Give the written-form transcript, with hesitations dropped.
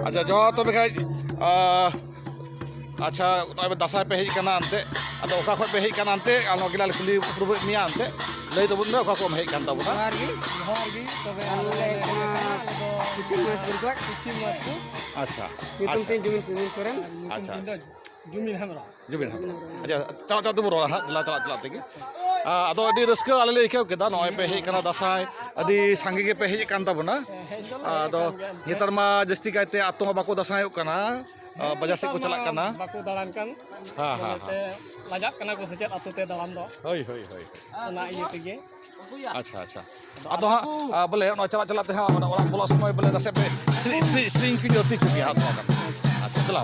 अच्छा जो तब खाई अच्छा दासाय पे हेज कना अंते अदो ओका खो पे हेज कना अंते आनो गिला कुली प्रुब मिया अंते लई तबुन दो ओका को हेज कान तबुना जोहार गी तबे आले कुचिम मास बुरगट कुचिम मास को अच्छा नितुम तीन जुमिन करेन अच्छा जुमिन हमरा अच्छा चला चला तुम रोड़ा ला चला चला तेगी अदो अडी रस्क आले ले इकेव केदा नय पे हेज कना दासाय अडी सांगे के पे हेज कान तबुना अदो नेतर मा जस्ती कायते आतो बाको दासाय कना बाजार से को चला कना बाको दालान kan ते लाजाक कना को सेचेत आतो ते दालान दो होय ओना इये तेगे अच्छा अच्छा अदो हा बोले न चला चला ते हा ओरा बोला समय बोले दसे पे श्री श्री श्री की ज्योति चुकी हा अच्छा चला